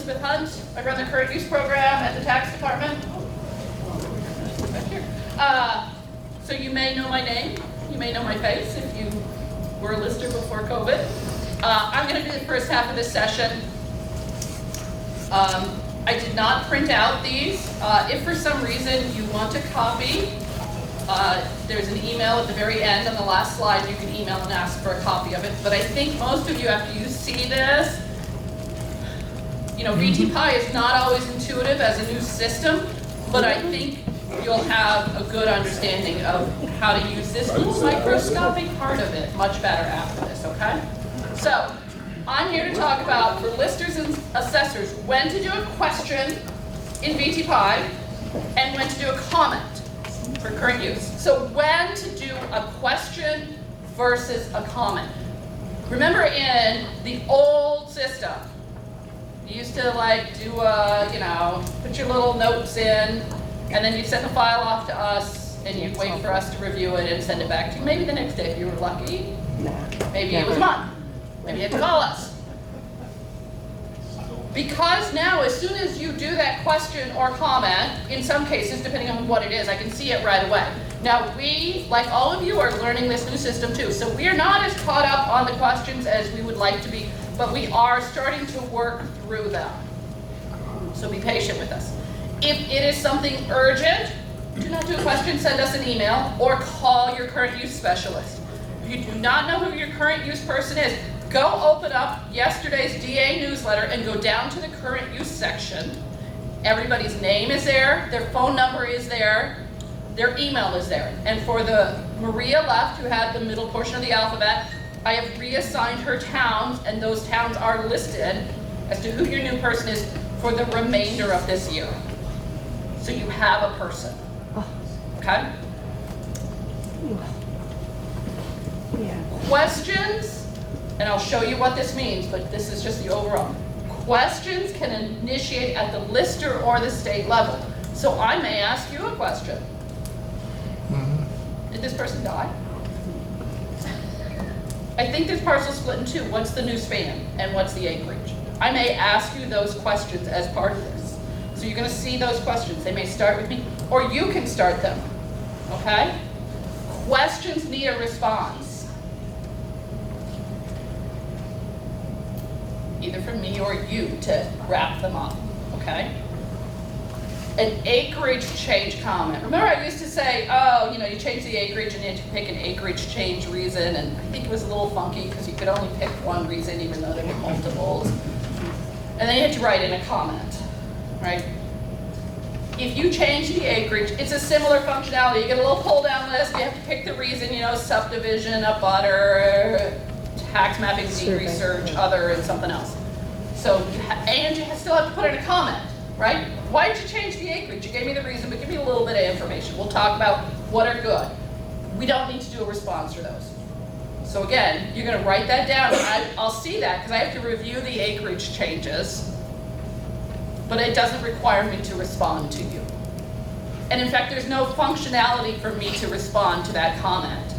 Elizabeth Hunt. I run the current use program at the tax department. Right here. So you may know my name, you may know my face if you were a lister before COVID. I'm going to do the first half of this session. I did not print out these. If for some reason you want a copy, there's an email at the very end on the last slide. You can email and ask for a copy of it. But I think most of you, after you see this, you know, VTPI is not always intuitive as a new system, but I think you'll have a good understanding of how to use this microscopic part of it much better after this, okay? So, I'm here to talk about, for listers and assessors, when to do a question in VTPI and when to do a comment for current use. So when to do a question versus a comment. Remember in the old system, you used to like do a, you know, put your little notes in, and then you'd send the file off to us, and you'd wait for us to review it and send it back to you. Maybe the next day if you were lucky. Maybe it was a month. Maybe you had to call us. Because now, as soon as you do that question or comment, in some cases, depending on what it is, I can see it right away. Now, we, like all of you, are learning this new system too. So we are not as caught up on the questions as we would like to be, but we are starting to work through them. So be patient with us. If it is something urgent, do not do a question, send us an email, or call your current use specialist. If you do not know who your current use person is, go open up yesterday's DA newsletter and go down to the current use section. Everybody's name is there, their phone number is there, their email is there. And for the Maria left, who had the middle portion of the alphabet, I have reassigned her towns, and those towns are listed as to who your new person is for the remainder of this year. So you have a person, okay? Yeah. Questions? And I'll show you what this means, but this is just the overall. Questions can initiate at the lister or the state level. So I may ask you a question. Did this person die? I think this parcel split in two. What's the new span and what's the acreage? I may ask you those questions as part of this. So you're going to see those questions. They may start with me, or you can start them, okay? Questions need a response. Either from me or you to wrap them up, okay? An acreage change comment. Remember I used to say, oh, you know, you change the acreage and you had to pick an acreage change reason, and I think it was a little funky because you could only pick one reason even though there were multiples. And then you had to write in a comment, right? If you change the acreage, it's a similar functionality. You get a little pull down list, you have to pick the reason, you know, subdivision, a butter, tax mapping, deed research, other, and something else. So, and you still have to put in a comment, right? Why did you change the acreage? You gave me the reason, but give me a little bit of information. We'll talk about what are good. We don't need to do a response for those. So again, you're going to write that down. I'll see that because I have to review the acreage changes, but it doesn't require me to respond to you. And in fact, there's no functionality for me to respond to that comment.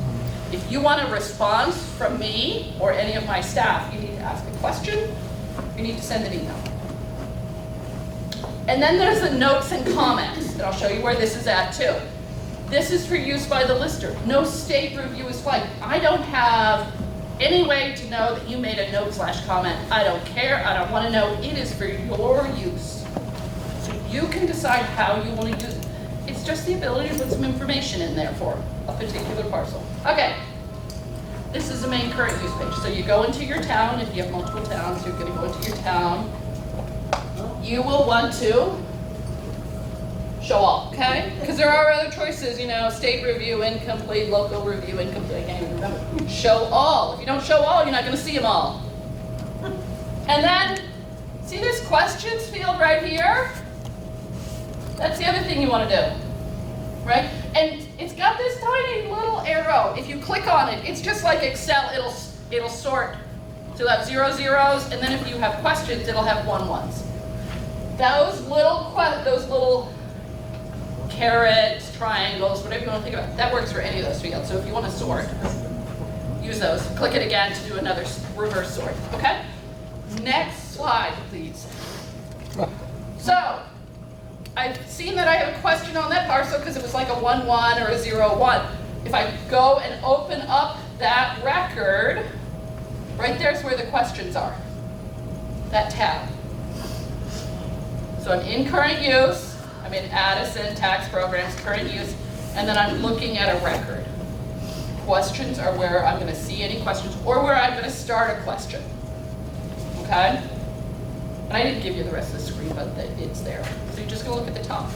If you want a response from me or any of my staff, you need to ask a question, you need to send an email. And then there's the notes and comments, and I'll show you where this is at too. This is for use by the lister. No state review is flagged. I don't have any way to know that you made a note/comment. I don't care, I don't want to know. It is for your use. So you can decide how you want to use it. It's just the ability to put some information in there for a particular parcel. Okay, this is the main current use page. So you go into your town. If you have multiple towns, you're going to go into your town. You will want to show all, okay? Because there are other choices, you know, state review, incomplete, local review, incomplete, I can't even remember. Show all. If you don't show all, you're not going to see them all. And then, see this questions field right here? That's the other thing you want to do, right? And it's got this tiny little arrow. If you click on it, it's just like Excel. It'll sort. So you'll have 0 zeros, and then if you have questions, it'll have 1 ones. Those little carrots, triangles, whatever you want to think about, that works for any of those fields. So if you want to sort, use those. Click it again to do another reverse sort, okay? Next slide, please. So, I've seen that I have a question on that parcel because it was like a 1-1 or a 0-1. If I go and open up that record, right there's where the questions are, that tab. So I'm in current use, I'm in Addison, tax programs, current use, and then I'm looking at a record. Questions are where I'm going to see any questions or where I'm going to start a question. Okay? And I didn't give you the rest of the screen, but it's there. So you're just going to look at the top.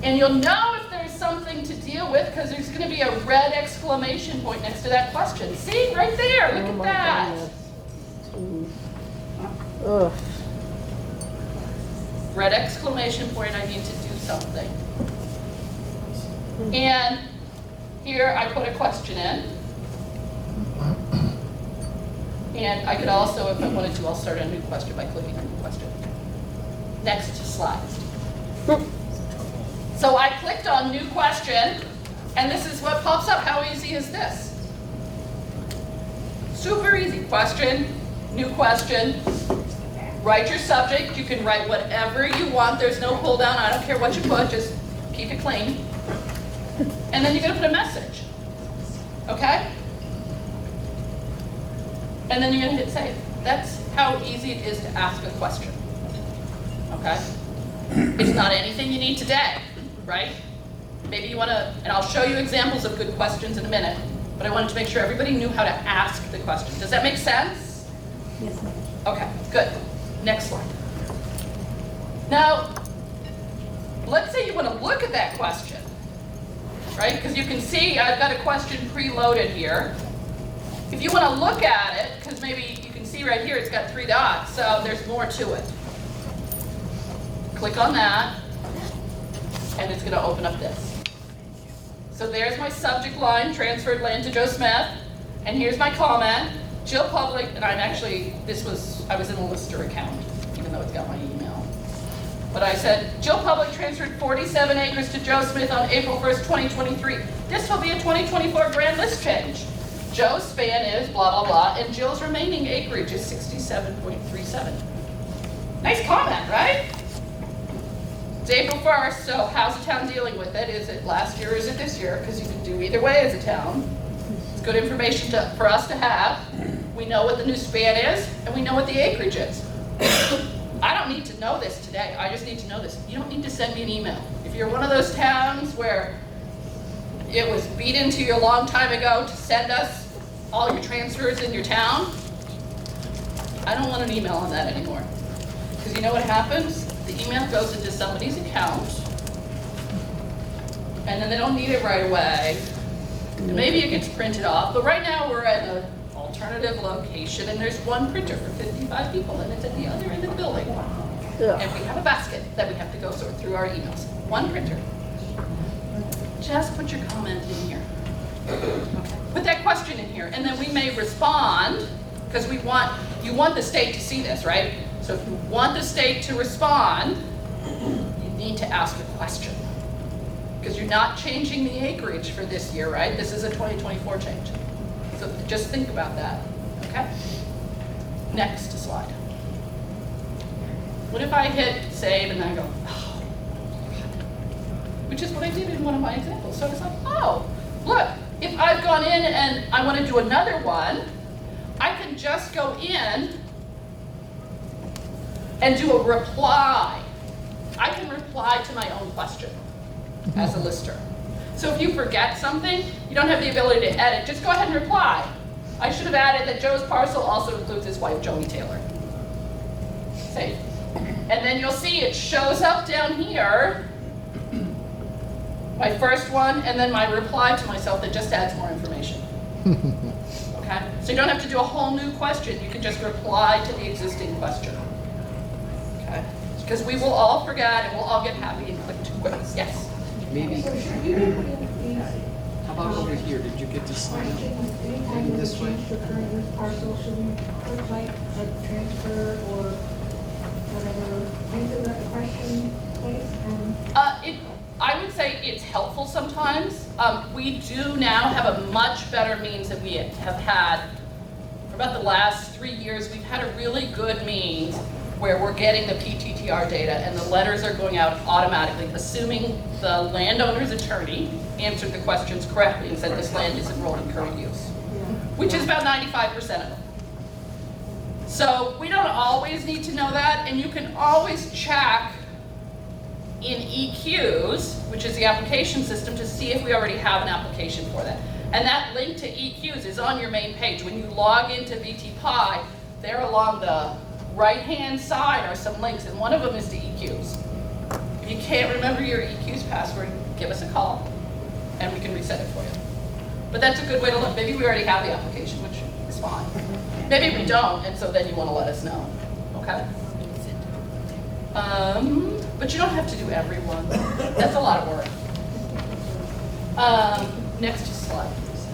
And you'll know if there's something to deal with because there's going to be a red exclamation point next to that question. See, right there, look at that. Ugh. Red exclamation point, I need to do something. And here I put a question in. And I could also, if I wanted to, I'll start a new question by clicking on new question. Next slide. So I clicked on new question, and this is what pops up. How easy is this? Super easy. Question, new question. Write your subject. You can write whatever you want. There's no pull down. I don't care what you put. Just keep it clean. And then you're going to put a message. Okay? And then you're going to hit save. That's how easy it is to ask a question. Okay? It's not anything you need today, right? Maybe you want to, and I'll show you examples of good questions in a minute, but I wanted to make sure everybody knew how to ask the question. Does that make sense? Yes, ma'am. Okay, good. Next slide. Now, let's say you want to look at that question, right? Because you can see I've got a question preloaded here. If you want to look at it, because maybe you can see right here it's got 3 dots, so there's more to it. Click on that, and it's going to open up this. So there's my subject line, transferred land to Joe Smith, and here's my comment. Jill Public, and I'm actually, I was in a Lister account, even though it's got my email. But I said, Jill Public transferred 47 acres to Joe Smith on April 1st, 2023. This will be a 2024 grand list change. Joe's span is blah, blah, blah, and Jill's remaining acreage is 67.37. Nice comment, right? It's April 1st, so how's the town dealing with it? Is it last year or is it this year? Because you can do either way as a town. It's good information for us to have. We know what the new span is, and we know what the acreage is. I don't need to know this today. I just need to know this. You don't need to send me an email. If you're one of those towns where it was beat into you a long time ago to send us all your transfers in your town, I don't want an email on that anymore. Because you know what happens? The email goes into somebody's account, and then they don't need it right away. And maybe it gets printed off, but right now we're at an alternative location, and there's one printer for 55 people, and it's at the other end of the building. And we have a basket that we have to go sort through our emails. One printer. Just put your comment in here. Okay. Put that question in here, and then we may respond, because you want the state to see this, right? So if you want the state to respond, you need to ask a question. Because you're not changing the acreage for this year, right? This is a 2024 change. So just think about that, okay? Next slide. What if I hit save and then I go, oh, which is what I did in one of my examples. So I was like, oh, look, if I've gone in and I want to do another one, I can just go in and do a reply. I can reply to my own question as a lister. So if you forget something, you don't have the ability to edit, just go ahead and reply. I should have added that Joe's parcel also includes his wife, Joni Taylor. Save. And then you'll see it shows up down here, my first one, and then my reply to myself that just adds more information. Okay? So you don't have to do a whole new question, you can just reply to the existing question. Okay? Because we will all forget and we'll all get happy and click too quick. Yes? Maybe. So should we be putting these? How about over here? Did you get to sign up? Anytime we This way? change the current use parcel, should we put like a transfer or whatever into the question place? I would say it's helpful sometimes. We do now have a much better means than we have had for about the last 3 years. We've had a really good means where we're getting the PTTR data and the letters are going out automatically, assuming the landowner's attorney answered the questions correctly and said this land is enrolled in current use, which is about 95% of them. So we don't always need to know that, and you can always check in EQs, which is the application system, to see if we already have an application for that. And that link to EQs is on your main page. When you log into VTPI, there along the right-hand side are some links, and one of them is to EQs. If you can't remember your EQs password, give us a call, and we can reset it for you. But that's a good way to look. Maybe we already have the application, which is fine. Maybe we don't, and so then you want to let us know, okay? But you don't have to do every one. That's a lot of work. Next slide, please.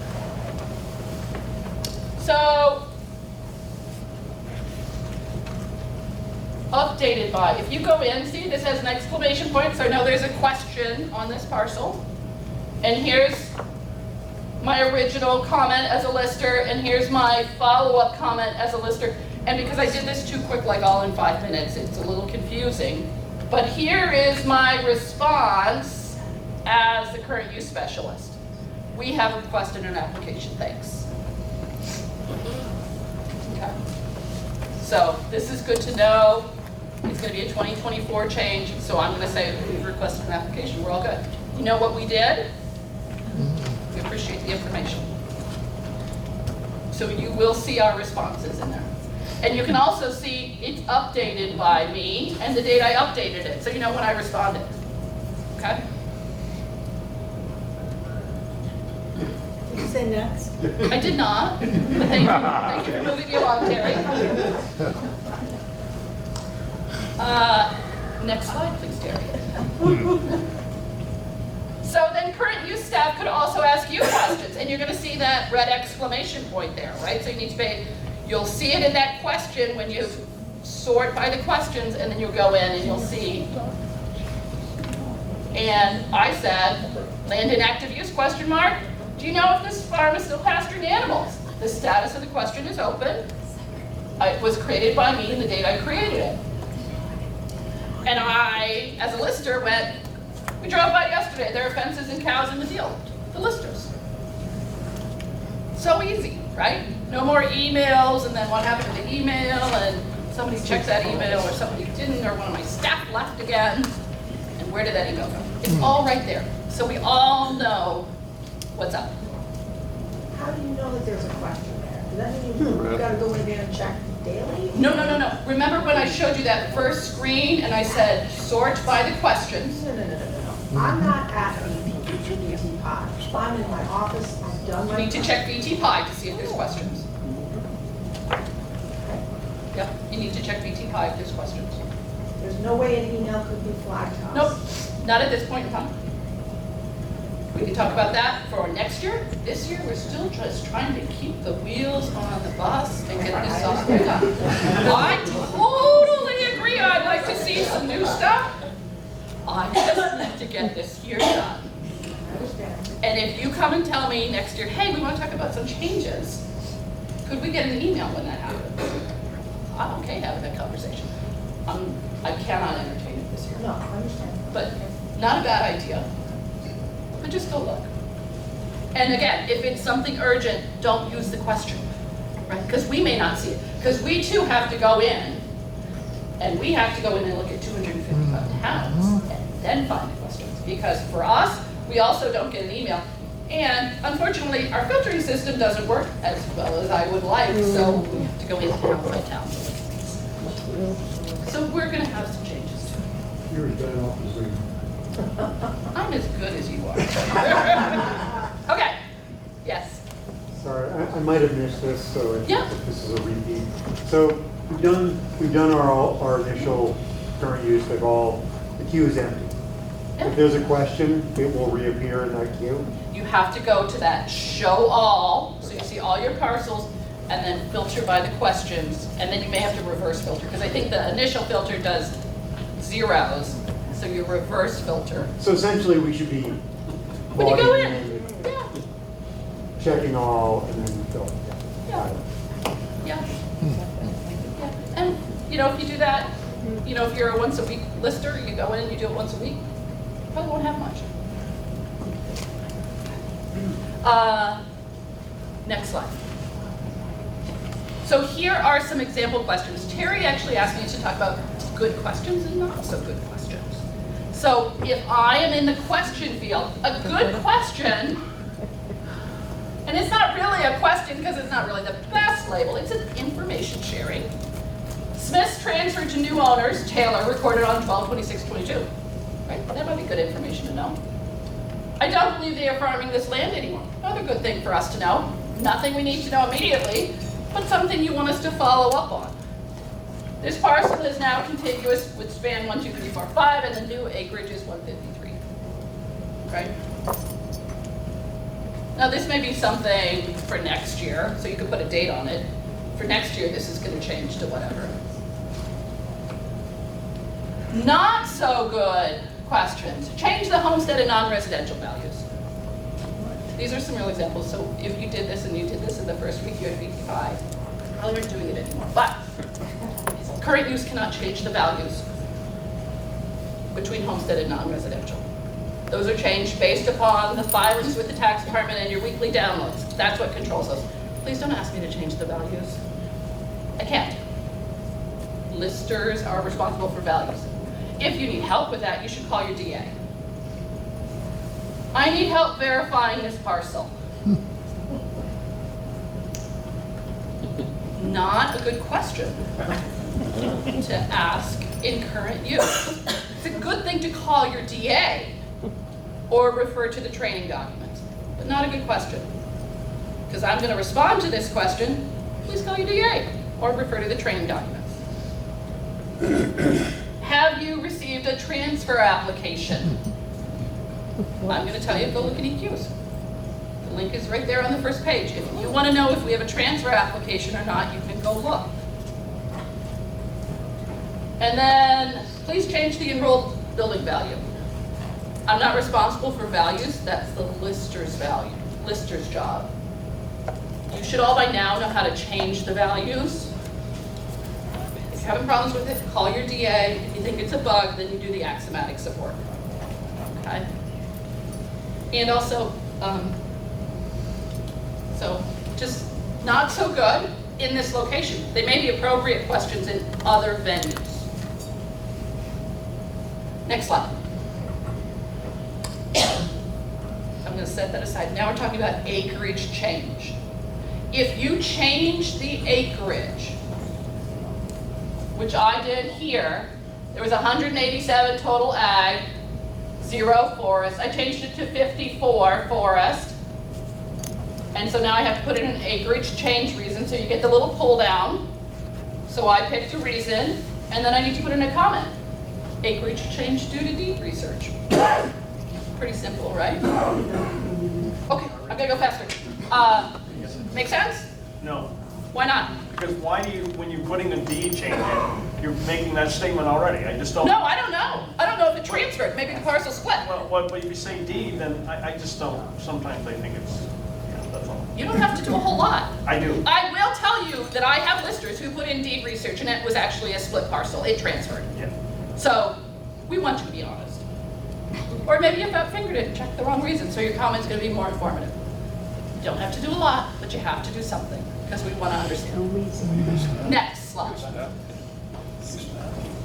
So, updated by, if you go in, see this has an exclamation point, so I know there's a question on this parcel. And here's my original comment as a lister, and here's my follow-up comment as a lister. And because I did this too quick, like all in 5 minutes, it's a little confusing. But here is my response as the current use specialist. We have requested an application, thanks. Okay. So this is good to know. It's going to be a 2024 change, so I'm going to say we've requested an application. We're all good. You know what we did? We appreciate the information. So you will see our responses in there. And you can also see it's updated by me and the date I updated it, so you know when I responded. Okay? Did you say next? I did not, but thank you. Thank you for moving me along, Teri. Next slide, please, Teri. So then current use staff could also ask you questions, and you're going to see that red exclamation point there, right? So you need to pay, you'll see it in that question when you sort by the questions, and then you'll go in and you'll see. And I said, land in active use, question mark. Do you know if this farm is still pasturing animals? The status of the question is open. It was created by me and the date I created it. And I, as a lister, went, we drove by yesterday, there are fences and cows in the field. The listers. So easy, right? No more emails, and then what happened to the email, and somebody checked that email, or somebody didn't, or one of my staff left again, and where did that email go? It's all right there. So we all know what's up. How do you know that there's a question there? Does that mean you've got to go in there and check daily? No. Remember when I showed you that first screen, and I said, sort by the questions? No. I'm not at VTPI. I'm in my office, I've done my. You need to check VTPI to see if there's questions. Yep, you need to check VTPI if there's questions. There's no way an email could be flagged to us. Nope, not at this point in time. We can talk about that for next year. This year, we're still just trying to keep the wheels on the bus and get this software done. I totally agree, I'd like to see some new stuff. I just need to get this year done. I understand. And if you come and tell me next year, hey, we want to talk about some changes, could we get an email when that happens? I'm okay having that conversation. I cannot entertain it this year. No, I understand. But not a bad idea. But just go look. And again, if it's something urgent, don't use the question, right? Because we may not see it. Because we too have to go in, and we have to go in and look at 255 towns, and then find the questions. Because for us, we also don't get an email. And unfortunately, our filtering system doesn't work as well as I would like, so we have to go in town by town. So we're going to have some changes too. You're as bad off as we. I'm as good as you are. Okay. Yes. Sorry, I might have missed this, so if this is a repeat. So we've done our initial current use. The queue is empty. Yeah. If there's a question, it will reappear in that queue. You have to go to that show all, so you see all your parcels, and then filter by the questions, and then you may have to reverse filter, because I think the initial filter does zeros, so you reverse filter. So essentially, we should be When you go logging in, yeah, checking all, and then filtering. yeah. Yeah. And, You know, if you do that, you know, if you're a once a week lister, you go in and you do it once a week, probably won't have much. Next slide. So here are some example questions. Teri actually asked me to talk about good questions and not so good questions. So if I am in the question field, a good question, and it's not really a question because it's not really the best label, it's an information sharing. Smith's transferred to new owners, Taylor, recorded on 12/26/22. Right? That might be good information to know. I don't believe they are farming this land anymore. Another good thing for us to know. Nothing we need to know immediately, but something you want us to follow up on. This parcel is now contiguous with span 1, 2, 3, 4, 5, and the new acreage is 153. Right? Now this may be something for next year, so you could put a date on it. For next year, this is going to change to whatever. Not so good questions. Change the homestead and non-residential values. These are some real examples. So if you did this and you did this in the first week, you would be 5. Probably aren't doing it anymore. But current use cannot change the values between homestead and non-residential. Those are changed based upon the filings with the tax department and your weekly downloads. That's what controls those. Please don't ask me to change the values. I can't. Listers are responsible for values. If you need help with that, you should call your DA. I need help verifying this parcel. Not a good question to ask in current use. It's a good thing to call your DA or refer to the training documents, but not a good question. Because I'm going to respond to this question, please call your DA or refer to the training documents. Have you received a transfer application? I'm going to tell you, go look at EQs. The link is right there on the first page. If you want to know if we have a transfer application or not, you can go look. And then, please change the enrolled building value. I'm not responsible for values, that's the lister's value, lister's job. You should all by now know how to change the values. If you're having problems with it, call your DA. If you think it's a bug, then you do the axiomatic support. Okay? And also, so just not so good in this location. They may be appropriate questions in other venues. Next slide. I'm going to set that aside. Now we're talking about acreage change. If you change the acreage, which I did here, there was 187 total ag, 0 forest. I changed it to 54 forest. And so now I have to put in an acreage change reason, so you get the little pull down. So I picked a reason, and then I need to put in a comment. Acreage change due to deed research. Pretty simple, right? Okay, I'm gonna go faster. Make sense? No, Why not? because why do you, when you're putting a deed change in, you're making that statement already? I just don't. No, I don't know. I don't know if it transferred. Maybe the parcel split. Well, but if you say deed, then I just don't, sometimes I think it's, that's all. You don't have to do a whole lot. I do. I will tell you that I have listers who put in deed research and it was actually a split parcel. It transferred. Yeah. So we want you to be honest. Or maybe you fat fingered it and checked the wrong reason, so your comment's going to be more informative. You don't have to do a lot, but you have to do something because we want to understand. Next slide.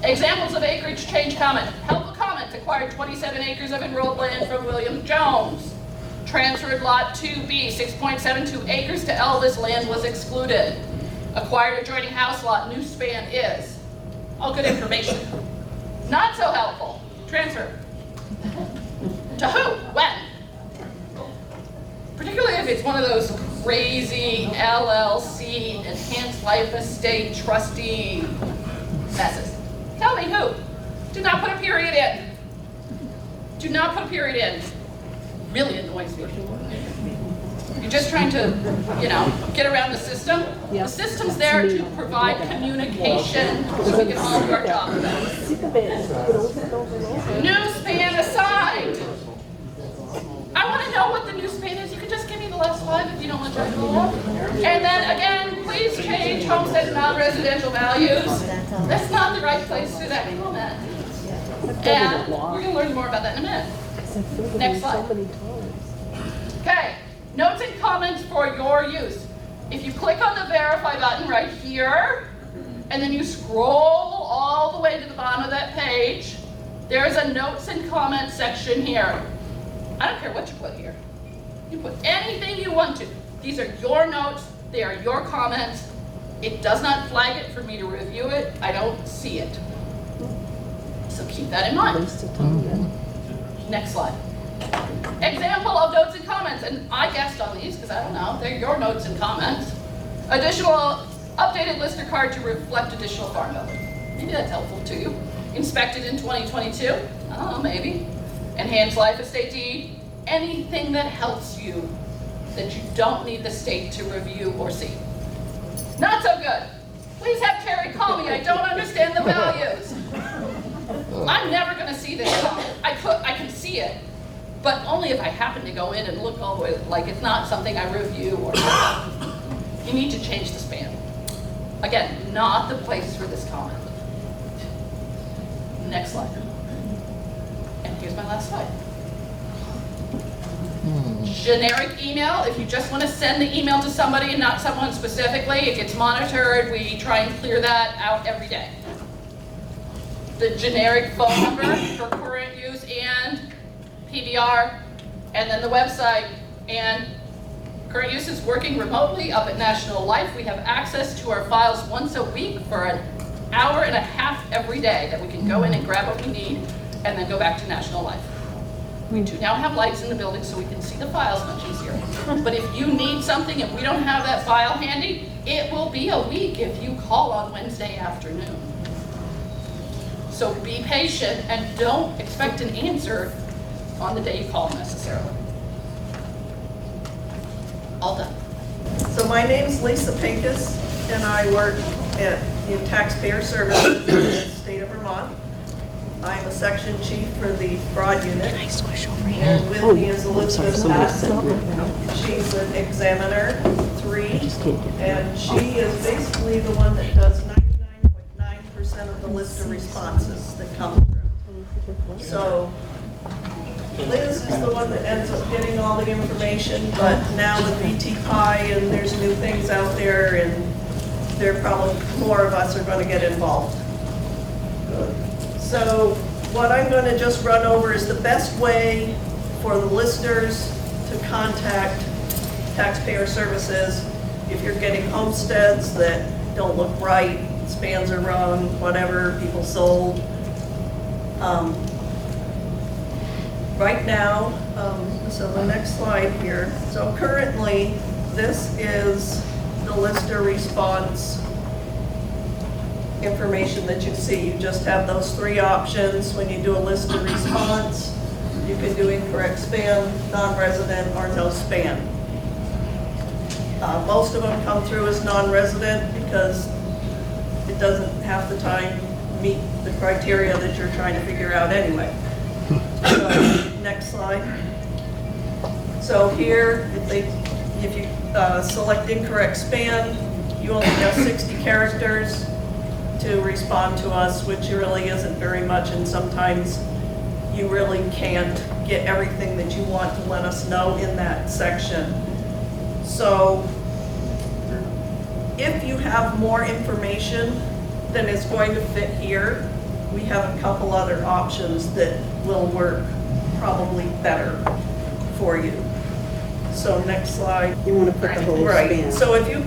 Examples of acreage change comment. Helpful comment. Acquired 27 acres of enrolled land from William Jones. Transferred lot 2B, 6.72 acres to Elvis. Land was excluded. Acquired adjoining house lot. New span is. All good information. Not so helpful. Transfer. To who? When? Particularly if it's one of those crazy LLC, enhanced life estate trustee messes. Tell me who. Do not put a period in. Do not put a period in. Really annoys me. You're just trying to, get around the system. The system's there to provide communication so we can all do our job better. New span assigned. I want to know what the new span is. You can just give me the last 5 if you don't want to try to go up. And then again, please change homestead to non-residential values. That's not the right place for that comment. And we're going to learn more about that in a minute. Next slide. Okay, notes and comments for your use. If you click on the verify button right here, and then you scroll all the way to the bottom of that page, there's a notes and comments section here. I don't care what you put here. You put anything you want to. These are your notes, they are your comments. It does not flag it for me to review it. I don't see it. So keep that in mind. Next slide. Example of notes and comments, and I guessed on these because I don't know, they're your notes and comments. Additional updated lister card to reflect additional farm building. Maybe that's helpful to you. Inspected in 2022, I don't know, maybe. Enhanced life estate deed, anything that helps you that you don't need the state to review or see. Not so good. Please have Teri call me, I don't understand the values. I'm never gonna see this comment. I can see it, but only if I happen to go in and look all the way, like it's not something I review or you need to change the span. Again, not the place for this comment. Next slide. And here's my last slide. Generic email, if you just want to send the email to somebody and not someone specifically, it gets monitored. We try and clear that out every day. The generic phone number for current use and PVR, and then the website. And current use is working remotely up at National Life. We have access to our files once a week for an hour and a half every day that we can go in and grab what we need and then go back to National Life. We do now have lights in the building so we can see the files much easier. But if you need something and we don't have that file handy, it will be a week if you call on Wednesday afternoon. So be patient and don't expect an answer on the day you call necessarily. All done. So my name is Lisa Pinkus, and I work in Tax Payer Services in the state of Vermont. I'm a section chief for the fraud unit. And with me is Elizabeth Bass. She's an examiner 3, and she is basically the one that does 99.9% of the list of responses that come through. So Liz is the one that ends up getting all the information, but now with VT Pi and there's new things out there, and there probably more of us are going to get involved. So what I'm going to just run over is the best way for the listers to contact Taxpayer Services if you're getting homesteads that don't look right, spans are wrong, whatever, people sold. Right now, so the next slide here. So currently, this is the lister response information that you see. You just have those 3 options when you do a lister response. You can do incorrect span, non-resident, or no span. Most of them come through as non-resident because it doesn't half the time meet the criteria that you're trying to figure out anyway. So, next slide. So here, if you select incorrect span, you only have 60 characters to respond to us, which really isn't very much, and sometimes you really can't get everything that you want to let us know in that section. So if you have more information than is going to fit here, we have a couple other options that will work probably better for you. So next slide. You want to put the whole Right, span. so if you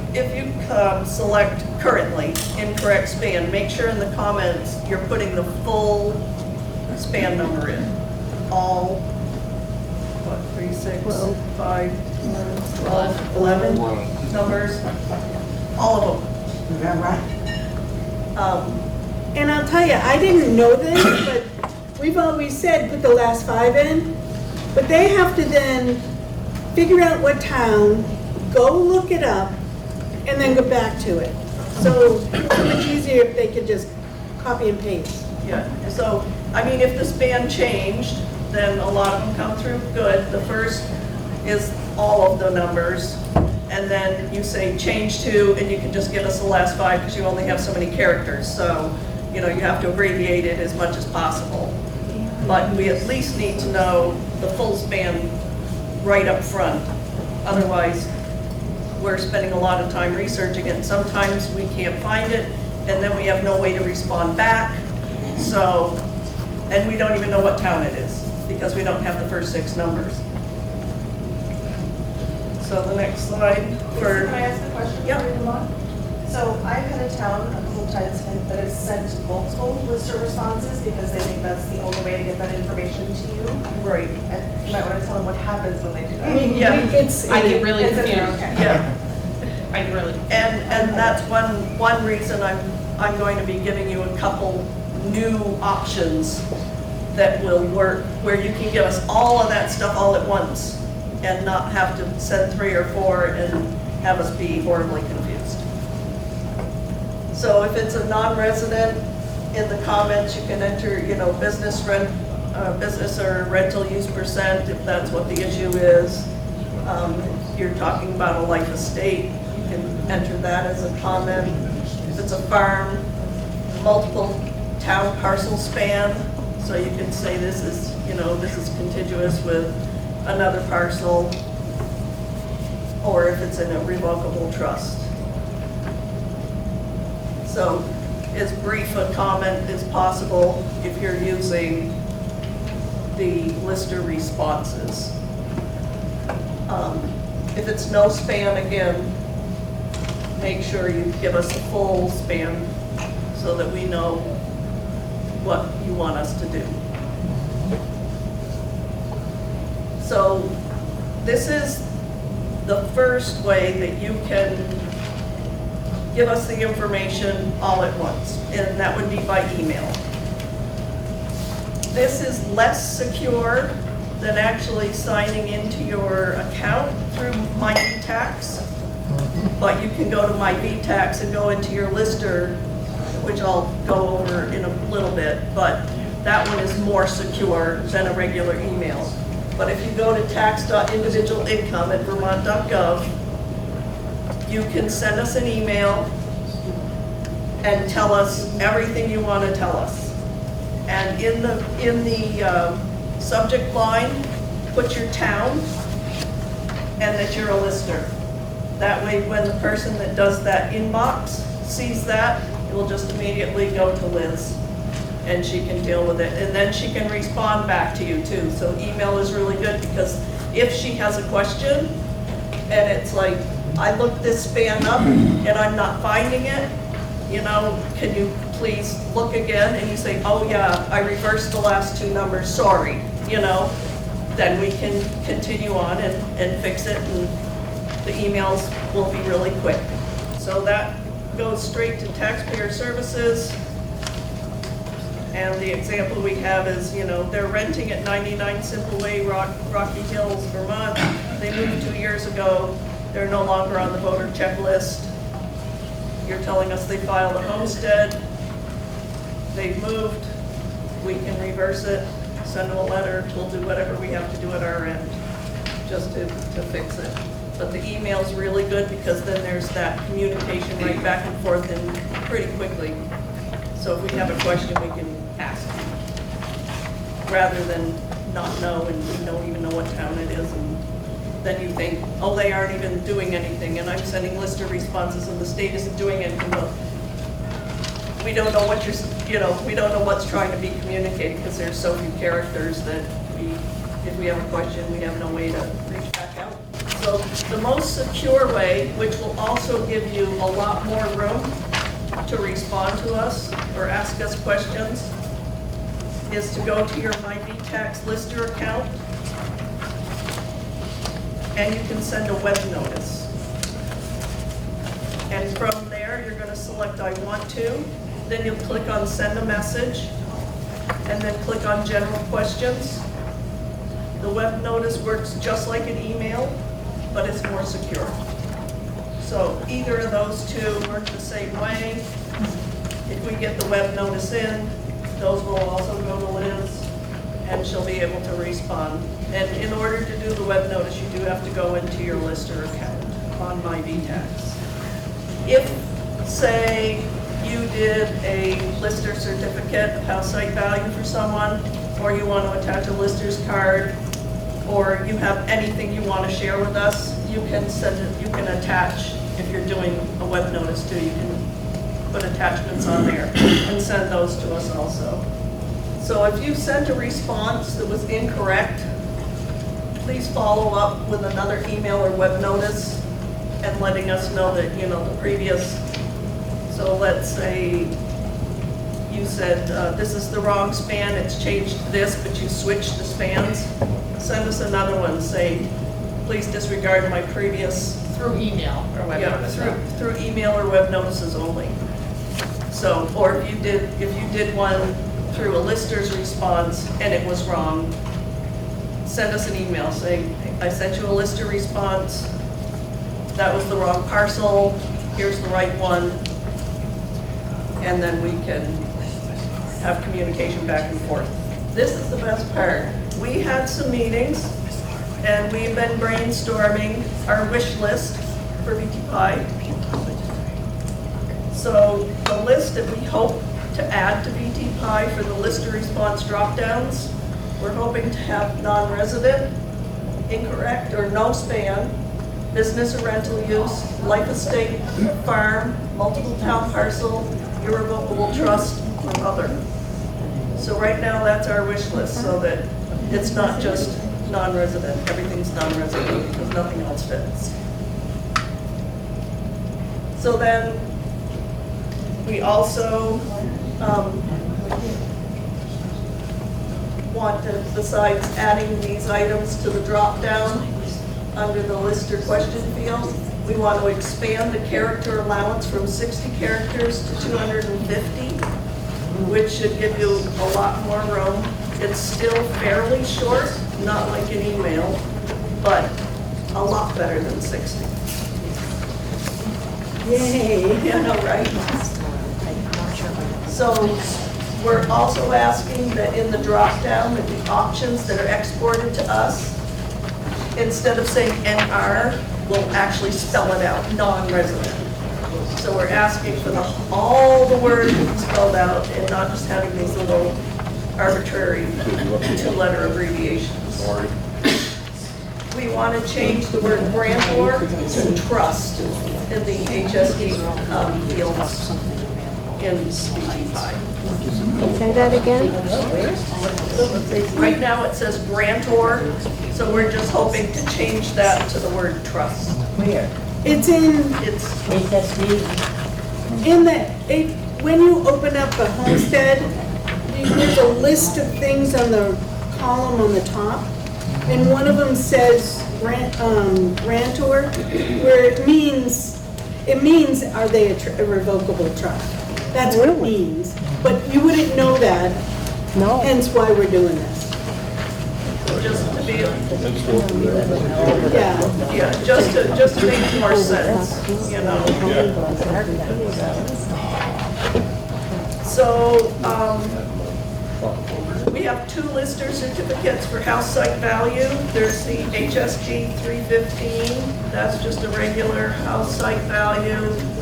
select currently incorrect span, make sure in the comments you're putting the full span number in. All, what, 3, 6, 5, 12, 11 numbers, all of them. Is that right? And I'll tell you, I didn't know this, but we've always said put the last 5 in, but they have to then figure out what town, go look it up, and then go back to it. So it's so much easier if they could just copy and paste. Yeah, so, I mean, if the span changed, then a lot of them come through good. The first is all of the numbers, and then you say change to, and you can just give us the last 5 because you only have so many characters. So, you know, you have to abbreviate it as much as possible. But we at least need to know the full span right up front. Otherwise, we're spending a lot of time researching it. Sometimes we can't find it, and then we have no way to respond back. So, and we don't even know what town it is because we don't have the first 6 numbers. So the next slide for, Can I ask a question Yep. before we move on? So I've had a town a couple times that has sent multiple lister responses because they think that's the only way to get that information to you. right, And you might want to tell them what happens when they do I that. mean, Yeah. it's, I get really It's in there, confused. okay. yeah. I really, And that's one reason I'm going to be giving you a couple new options that will work, where you can give us all of that stuff all at once and not have to send 3 or 4 and have us be horribly confused. So if it's a non-resident, in the comments, you can enter, you know, business or rental use percent, if that's what the issue is. If you're talking about a life estate, you can enter that as a comment. If it's a farm, multiple town parcel span, so you can say this is, you know, this is contiguous with another parcel, or if it's in a revocable trust. So as brief a comment as possible if you're using the lister responses. If it's no span, again, make sure you give us a full span so that we know what you want us to do. So this is the first way that you can give us the information all at once, and that would be by email. This is less secure than actually signing into your account through My VTax, but you can go to My VTax and go into your lister, which I'll go over in a little bit, but that one is more secure than a regular email. But if you go to tax.individualincome@vermont.gov, you can send us an email and tell us everything you want to tell us. And in the subject line, put your town and that you're a lister. That way, when the person that does that inbox sees that, it will just immediately go to Liz and she can deal with it. And then she can respond back to you too. So email is really good because if she has a question and it's like, I looked this span up and I'm not finding it, you know, can you please look again? And you say, oh yeah, I reversed the last 2 numbers, sorry, you know, then we can continue on and fix it, and the emails will be really quick. So that goes straight to Taxpayer Services. And the example we have is, you know, they're renting at 99 Simple Way, Rocky Hills, Vermont. They moved 2 years ago. They're no longer on the voter checklist. You're telling us they filed a homestead. They've moved. We can reverse it, send them a letter. We'll do whatever we have to do at our end just to fix it. But the email's really good because then there's that communication right back and forth and pretty quickly. So if we have a question, we can ask, rather than not know and we don't even know what town it is, and then you think, oh, they aren't even doing anything, and I'm sending lister responses and the state isn't doing anything. Well, we don't know what we don't know what's trying to be communicated because there's so few characters that if we have a question, we have no way to reach back out. So the most secure way, which will also give you a lot more room to respond to us or ask us questions, is to go to your My VTax Lister account and you can send a web notice. And from there, you're going to select I want to, then you'll click on send a message and then click on general questions. The web notice works just like an email, but it's more secure. So either of those two work the same way. If we get the web notice in, those will also go to Liz, and she'll be able to respond And in order to do the web notice, you do have to go into your Lister account on My VTax. If, say, you did a Lister certificate of house site value for someone, or you want to attach a Lister's card, or you have anything you want to share with us, you can send it, you can attach, if you're doing a web notice too, you can put attachments on there and send those to us also. So if you sent a response that was incorrect, please follow up with another email or web notice and letting us know that, you know, the previous, so let's say you said, this is the wrong span, it's changed to this, but you switched the spans. Send us another one, say, please disregard my previous. Through email or web Yeah, notice. through email or web notices only. So, or if you did one through a Lister's response and it was wrong, send us an email saying, I sent you a Lister response, that was the wrong parcel, here's the right one, and then we can have communication back and forth. This is the best part. We had some meetings, and we've been brainstorming our wish list for VT Pie. So the list that we hope to add to VT Pie for the Lister response drop-downs, we're hoping to have non-resident, incorrect or no span, business or rental use, life estate, farm, multiple town parcel, irrevocable trust, or other. So right now, that's our wish list, so that it's not just non-resident, everything's non-resident, because nothing else fits. So then, we also want to, besides adding these items to the drop-down under the Lister question field, we want to expand the character allowance from 60 characters to 250, which should give you a lot more room. It's still fairly short, not like an email, but a lot better than 60. Yay. Yeah, no, right? So we're also asking that in the drop-down, that the options that are exported to us, instead of saying NR, we'll actually spell it out, non-resident. So we're asking for all the words spelled out and not just having these little arbitrary two-letter abbreviations. We want to change the word grantor to trust in the HSD fields in VT5. Say that again? Right now it says grantor, so we're just hoping to change that to the word trust. Where? It's in, It's, HSD? in the, when you open up a Homestead, there's a list of things on the column on the top, and one of them says grantor, where it means, are they a revocable trust? That's what it means, but you wouldn't know that, No. hence why we're doing this. just to be, Yeah, yeah, just to make more sense, you know. So, we have two Lister certificates for house site value. There's the HSG 315, that's just a regular house site value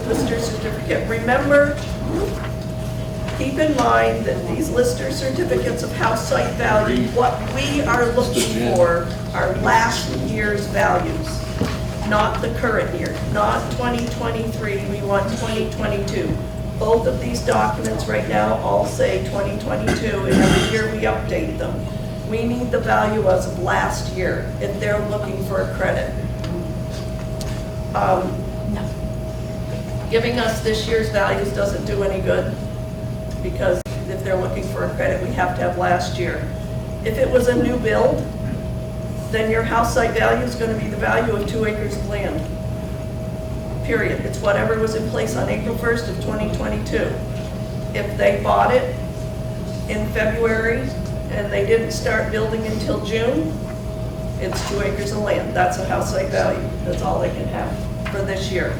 Lister certificate. Remember, keep in mind that these Lister certificates of house site value, what we are looking for are last year's values, not the current year, not 2023, we want 2022. Both of these documents right now all say 2022, and every year we update them. We need the value as of last year if they're looking for a credit. Giving us this year's values doesn't do any good, because if they're looking for a credit, we have to have last year. If it was a new build, then your house site value is going to be the value of 2 acres of land. Period. It's whatever was in place on April 1st of 2022. If they bought it in February and they didn't start building until June, it's 2 acres of land. That's a house site value. That's all they can have for this year.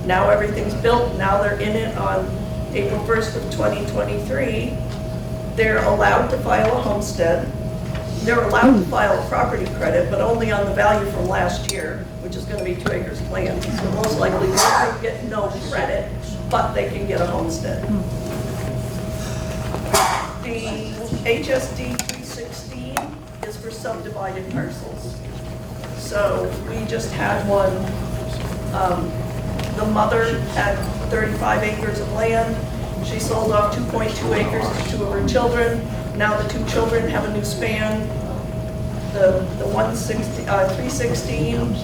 Now everything's built, now they're in it on April 1st of 2023. They're allowed to file a homestead. they're allowed to file a property credit, but only on the value from last year, which is gonna be 2 acres of land. So most likely they will get no credit, but they can get a homestead. The HSD 316 is for subdivided parcels. So we just had one, the mother had 35 acres of land. She sold off 2.2 acres to 2 of her children. Now the 2 children have a new span. The 316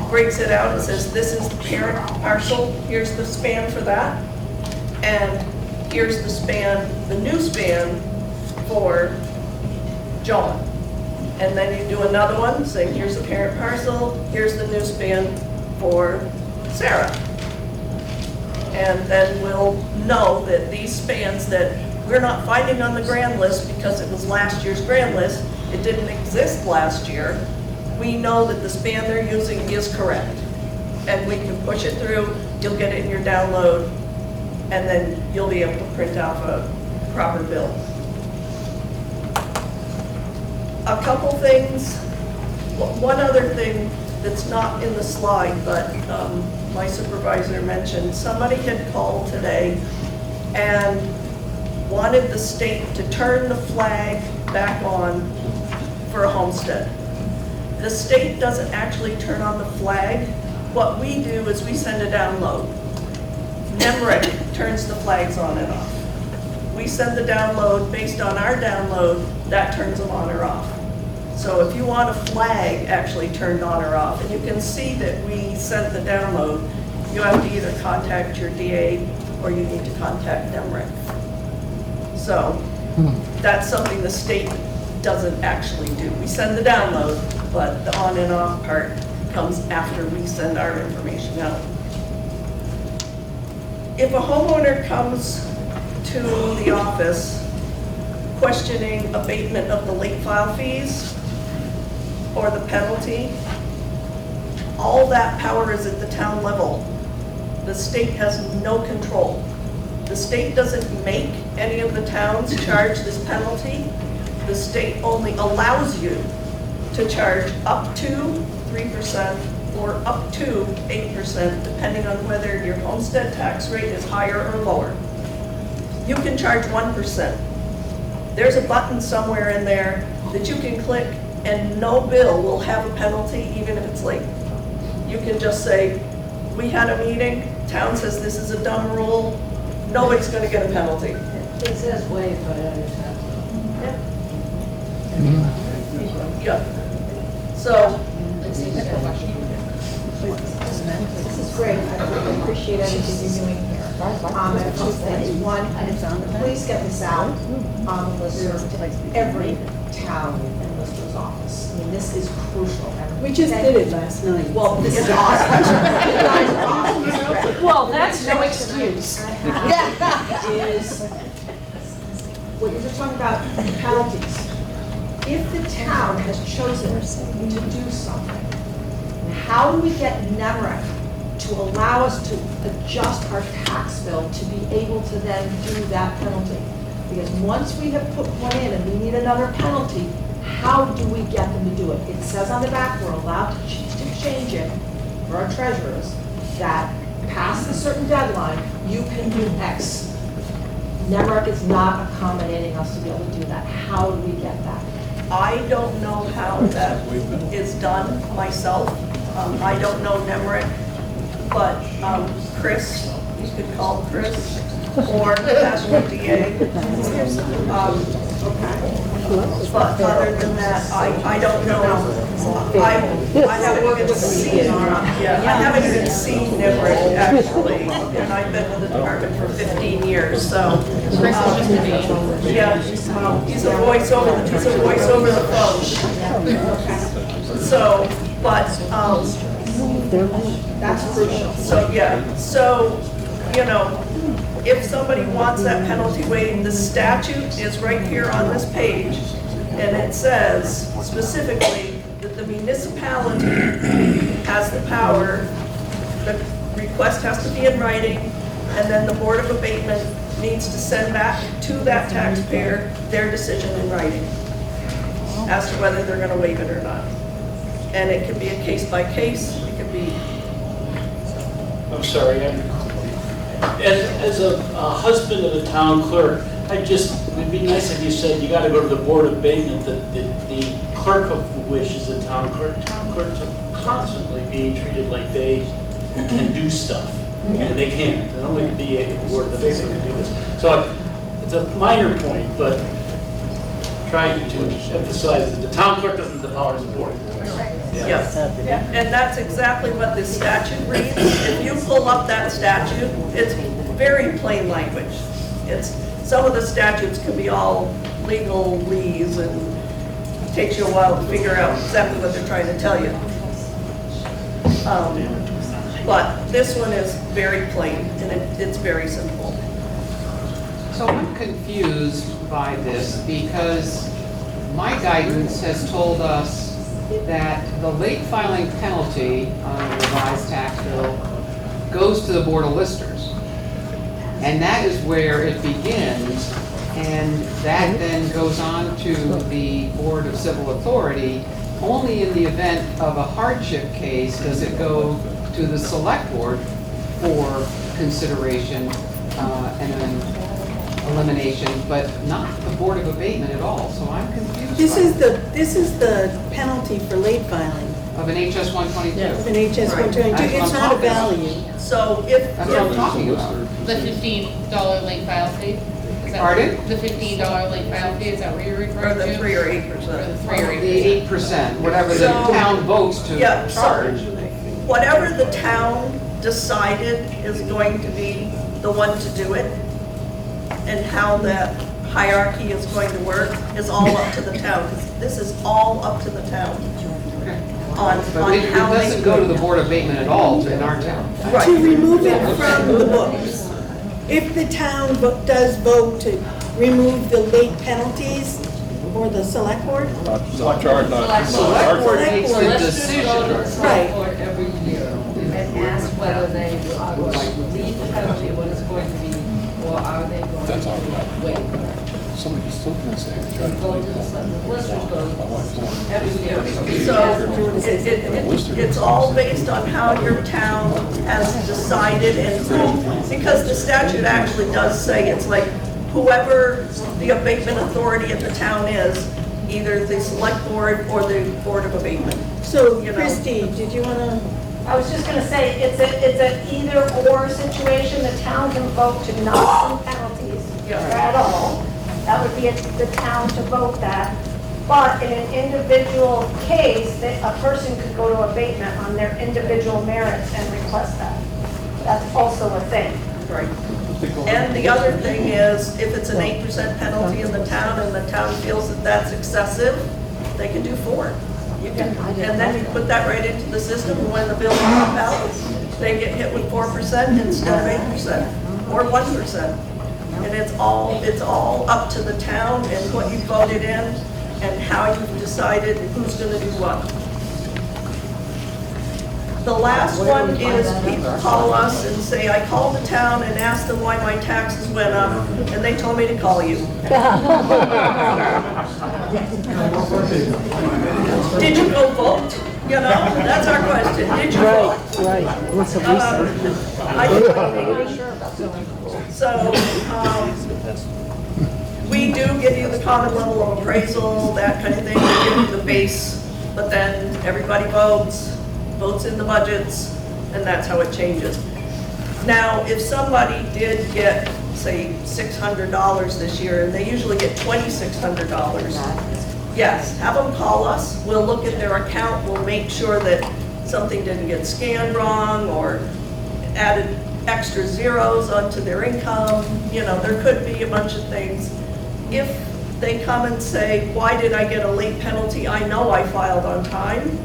breaks it out and says, this is the parent parcel, here's the span for that. And here's the span, the new span for John. And then you do another one, saying here's the parent parcel, here's the new span for Sarah. And then we'll know that these spans that we're not finding on the grand list because it was last year's grand list, it didn't exist last year, we know that the span they're using is correct. And we can push it through, you'll get it in your download, and then you'll be able to print off a proper bill. A couple things, one other thing that's not in the slide, but my supervisor mentioned, somebody had called today and wanted the state to turn the flag back on for a homestead. The state doesn't actually turn on the flag. What we do is we send a download. NEMRIC turns the flags on and off. We send the download, based on our download, that turns them on or off. So if you want a flag actually turned on or off, and you can see that we sent the download, you have to either contact your DA or you need to contact NEMRIC. So that's something the state doesn't actually do. We send the download, but the on and off part comes after we send our information out. If a homeowner comes to the office questioning abatement of the late file fees or the penalty, all that power is at the town level. The state has no control. The state doesn't make any of the towns charge this penalty. The state only allows you to charge up to 3% or up to 8%, depending on whether your homestead tax rate is higher or lower. You can charge 1%. There's a button somewhere in there that you can click and no bill will have a penalty even if it's late. You can just say, we had a meeting, town says this is a dumb rule, nobody's gonna get a penalty. It says waive, but I understand. Yeah. So, This is great. I really appreciate everything you're doing here. I have two things. One, please get this out on the listserv to every town and lister's office. I mean, this is crucial. We just did it last night. Well, this is awesome. You guys are awesome. Well, that's no excuse. Is, what you're talking about penalties. If the town has chosen to do something, how do we get NEMRIC to allow us to adjust our tax bill to be able to then do that penalty? Because once we have put one in and we need another penalty, how do we get them to do it? It says on the back, we're allowed to change it for our treasurers, that past a certain deadline, you can do X. NEMRIC is not accommodating us to be able to do that. How do we get that? I don't know how that is done myself. I don't know NEMRIC, but Chris, you could call Chris or ask your DA. But other than that, I don't know. I haven't even seen, I haven't even seen NEMRIC actually, and I've been with the department for 15 years, so. Yeah, he's a voice over the phone. So, but, That's crucial. so, yeah, so, you know, if somebody wants that penalty waived, the statute is right here on this page, and it says specifically that the municipality has the power, the request has to be in writing, and then the Board of Abatement needs to send back to that taxpayer their decision in writing. as to whether they're gonna waive it or not. And it can be a case by case, it can be, I'm sorry, as a husband of a town clerk, it'd be nice if you said you gotta go to the Board of Abatement, the clerk of which is the town clerk. Town clerks are constantly being treated like they can do stuff, and they can't. They only be able to work, the Abatement can do this. So it's a minor point, but trying to emphasize that the town clerk doesn't have the powers of the board. yes. And that's exactly what this statute reads. If you pull up that statute, it's very plain language. Some of the statutes can be all legalese and it takes you a while to figure out exactly what they're trying to tell you. But this one is very plain and it's very simple. So I'm confused by this because my guidance has told us that the late filing penalty on the revised tax bill goes to the Board of Listers. And that is where it begins, and that then goes on to the Board of Civil Authority. Only in the event of a hardship case does it go to the Select Board for consideration and then elimination, but not the Board of Abatement at all. So I'm confused. This is the penalty for late filing Of an HS 122. of an HS 122. That's what It's I'm not a talking about. value. So if, That's what I'm talking about. The $15 late file fee? Is that- Pardon? The $15 late file fee, is that what you're or referring the to? 3 or Or 8%. the 3 or 8%? The 8%, whatever the So- town votes to Yeah, so charge. whatever the town decided is going to be the one to do it, and how that hierarchy is going to work is all up to the town. This is all up to the town on But it how they. doesn't go to the Board of Abatement at all in our town. Right. To remove it from the books. If the town does vote to remove the late penalties, or the select board, Select board makes the decision. right, every year and ask whether they are going to leave the penalty, what it's going to be, or are they going to wait? Somebody's still gonna say, Go to the listers go every year. So it's all based on how your town has decided and who, because the statute actually does say it's like whoever the abatement authority of the town is, either the select board or the board of abatement. so You know. Christie, did you wanna, I was just gonna say, it's a either-or situation. The town can vote to not do penalties Yeah. at all. That would be the town to vote that. But in an individual case, that a person could go to abatement on their individual merits and request that. That's also a thing. Right. And the other thing is, if it's an 8% penalty in the town and the town feels that that's excessive, they can do 4. You can, and then you put that right into the system, and when the bills come out, they get hit with 4% instead of 8%, or 1%. And it's all up to the town and what you voted in, and how you've decided who's gonna do what. The last one is people call us and say, I called the town and asked them why my taxes went up, and they told me to call you. Did you go vote? You know, that's our question. Did you vote? right, what's the So, we do give you the common level of appraisal, that kind of thing, we give you the base, but then everybody votes in the budgets, and that's how it changes. Now, if somebody did get, say, $600 this year, and they usually get $2,600, yes, have them call us, we'll look at their account, we'll make sure that something didn't get scanned wrong, or added extra zeros onto their income, you know, there could be a bunch of things. If they come and say, why did I get a late penalty? I know I filed on time.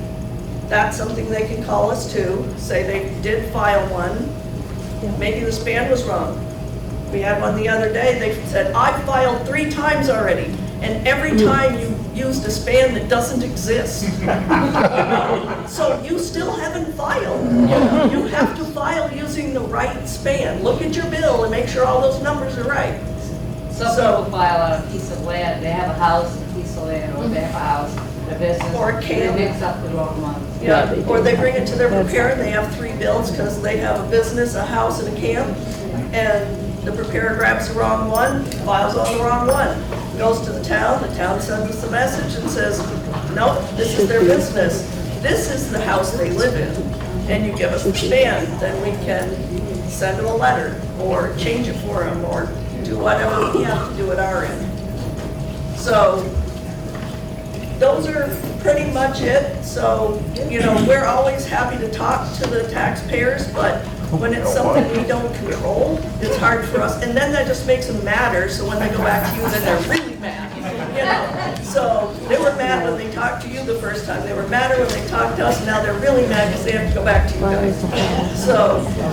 That's something they can call us to, say they did file one. Maybe the span was wrong. We had one the other day, they said, I filed 3 times already, and every time you used a span that doesn't exist. So you still haven't filed. You have to file using the right span. Look at your bill and make sure all those numbers are right. Some people file on a piece of land, they have a house, piece of land or their house, their business. Or and camp. They mix up the wrong ones. Yeah, or they bring it to their preparer and they have 3 bills because they have a business, a house, and a camp. And the preparer grabs the wrong one, files on the wrong one. Goes to the town sends us a message and says, nope, this is their business. This is the house they live in. And you give us the span, then we can send them a letter or change it for them or do whatever we have to do at our end. So those are pretty much it. So, we're always happy to talk to the taxpayers, but when it's something we don't control, it's hard for us. And then that just makes them madder, so when they go back to you, then they're really mad. So they were mad when they talked to you the first time. They were madder when they talked to us, and now they're really mad because they have to go back to you guys. So